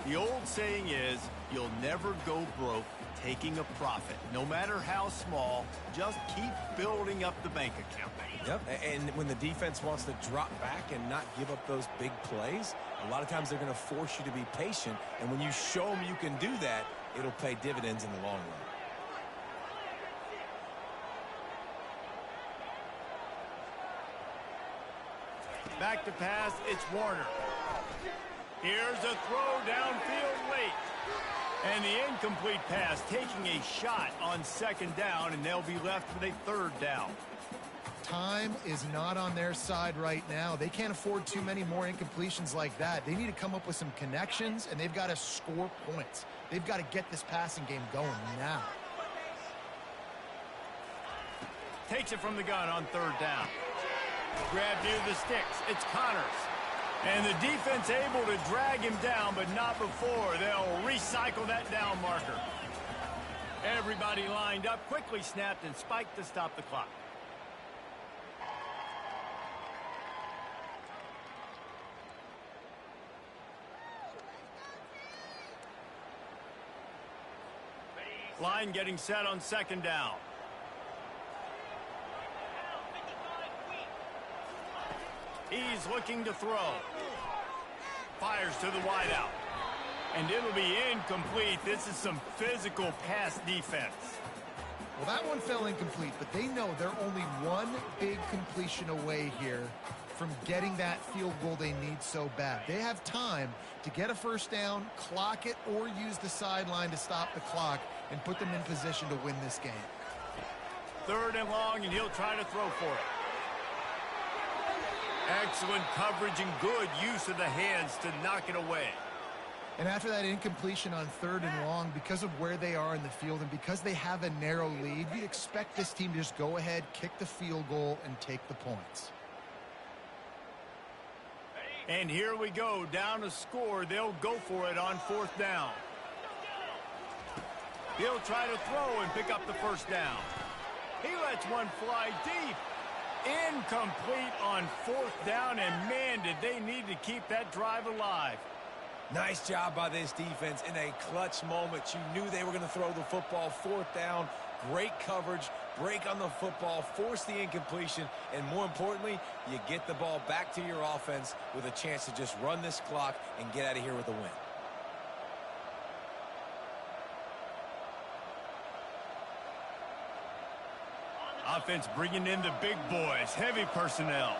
The old saying is, you'll never go broke taking a profit. No matter how small, just keep building up the bank account. Yep, and when the defense wants to drop back and not give up those big plays, a lot of times they're going to force you to be patient. And when you show them you can do that, it'll pay dividends in the long run. Back to pass, it's Warner. Here's a throw downfield late. And the incomplete pass taking a shot on second down, and they'll be left with a third down. Time is not on their side right now. They can't afford too many more incompletions like that. They need to come up with some connections, and they've got to score points. They've got to get this passing game going now. Takes it from the gun on third down. Grab near the sticks. It's Connors. And the defense able to drag him down, but not before. They'll recycle that down marker. Everybody lined up, quickly snapped and spiked to stop the clock. Line getting set on second down. He's looking to throw. Fires to the wideout. And it'll be incomplete. This is some physical pass defense. Well, that one fell incomplete, but they know they're only one big completion away here from getting that field goal they need so bad. They have time to get a first down, clock it, or use the sideline to stop the clock and put them in position to win this game. Third and long, and he'll try to throw for it. Excellent coverage and good use of the hands to knock it away. And after that incompletion on third and long, because of where they are in the field and because they have a narrow lead, you'd expect this team to just go ahead, kick the field goal, and take the points. And here we go, down to score. They'll go for it on fourth down. He'll try to throw and pick up the first down. He lets one fly deep. Incomplete on fourth down, and man, did they need to keep that drive alive. Nice job by this defense in a clutch moment. You knew they were going to throw the football. Fourth down, great coverage, break on the football, force the incompletion, and more importantly, you get the ball back to your offense with a chance to just run this clock and get out of here with a win. Offense bringing in the big boys, heavy personnel.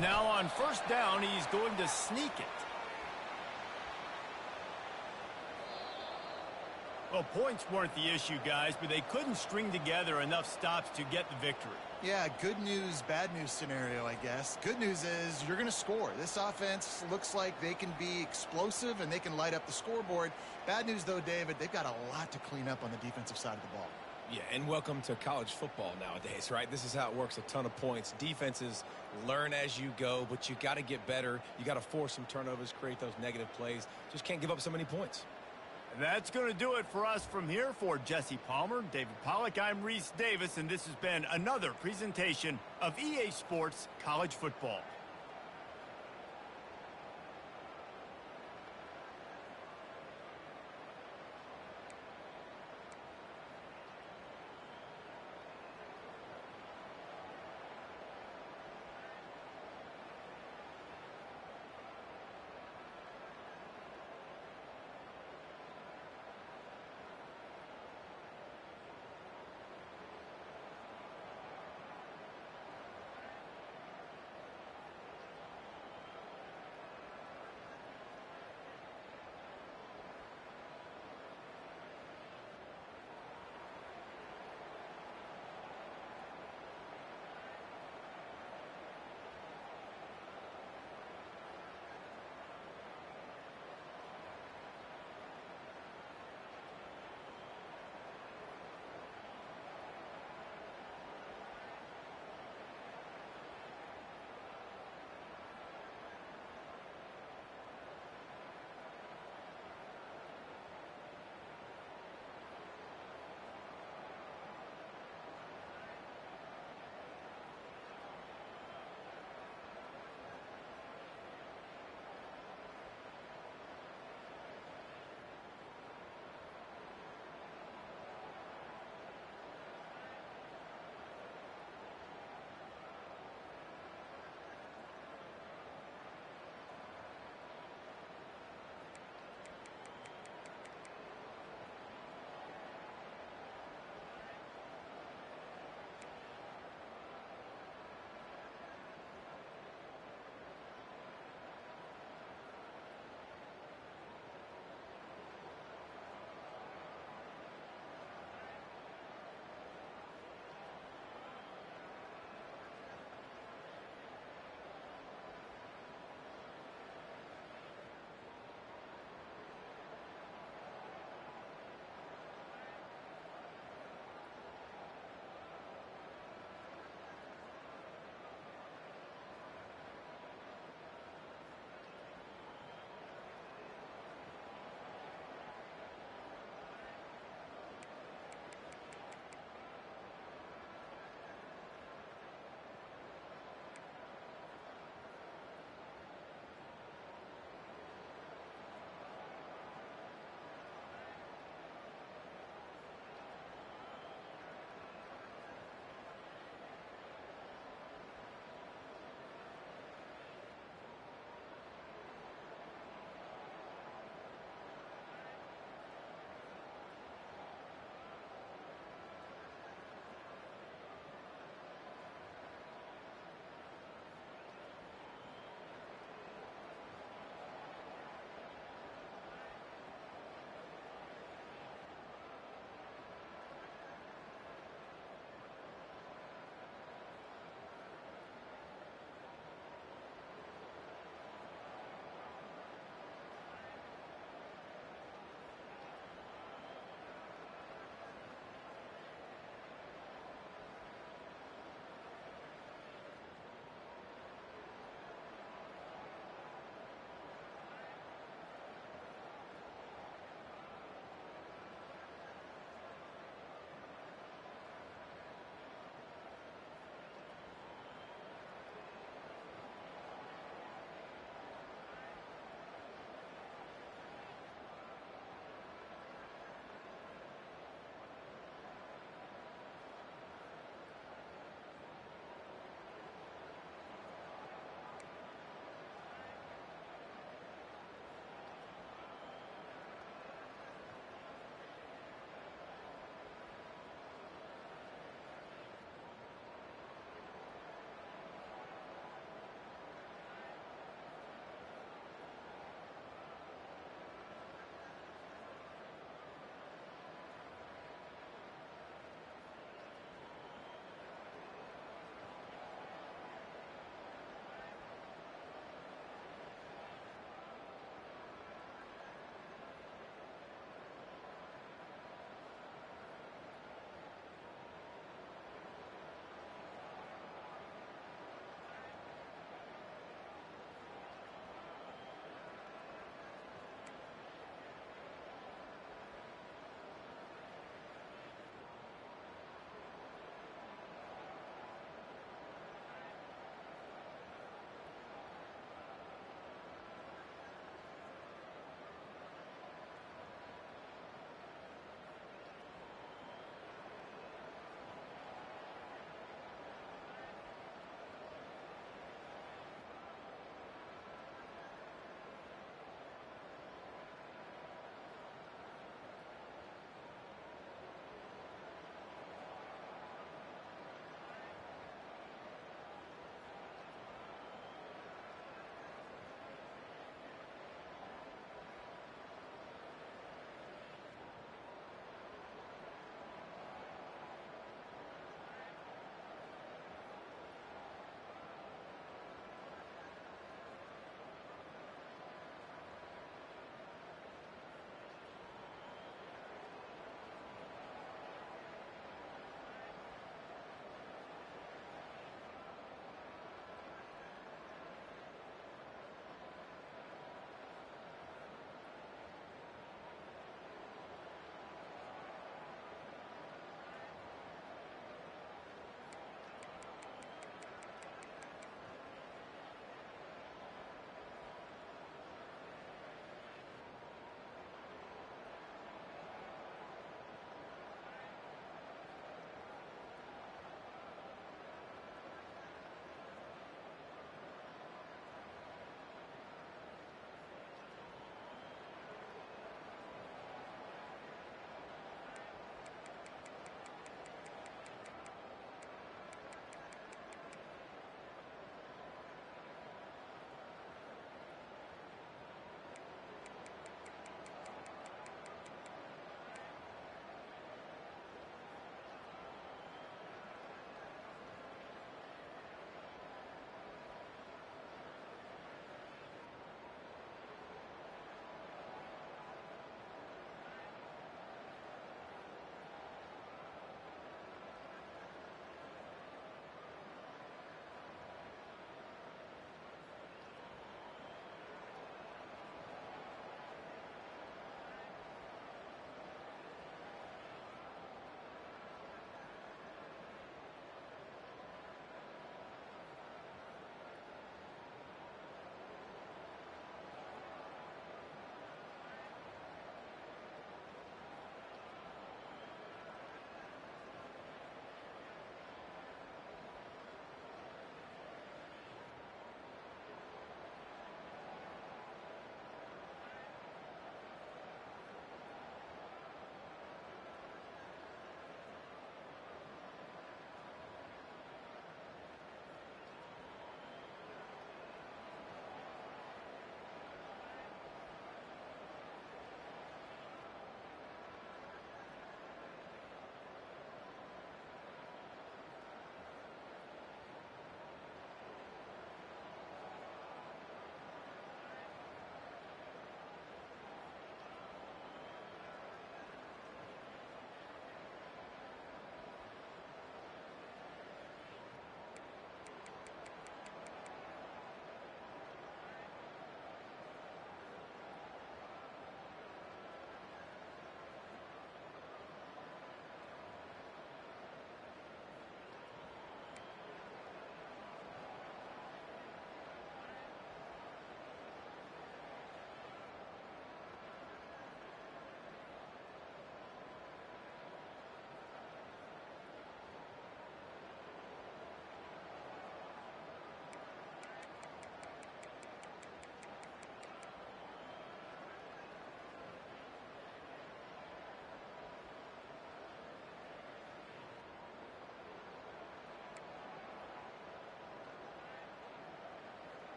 Now on first down, he's going to sneak it. Well, points weren't the issue, guys, but they couldn't string together enough stops to get the victory. Yeah, good news, bad news scenario, I guess. Good news is you're going to score. This offense looks like they can be explosive and they can light up the scoreboard. Bad news, though, David, they've got a lot to clean up on the defensive side of the ball. Yeah, and welcome to college football nowadays, right? This is how it works, a ton of points. Defenses learn as you go, but you got to get better. You got to force some turnovers, create those negative plays. Just can't give up so many points. That's going to do it for us from here. For Jesse Palmer, David Pollack, I'm Reese Davis, and this has been another presentation of EA Sports College Football.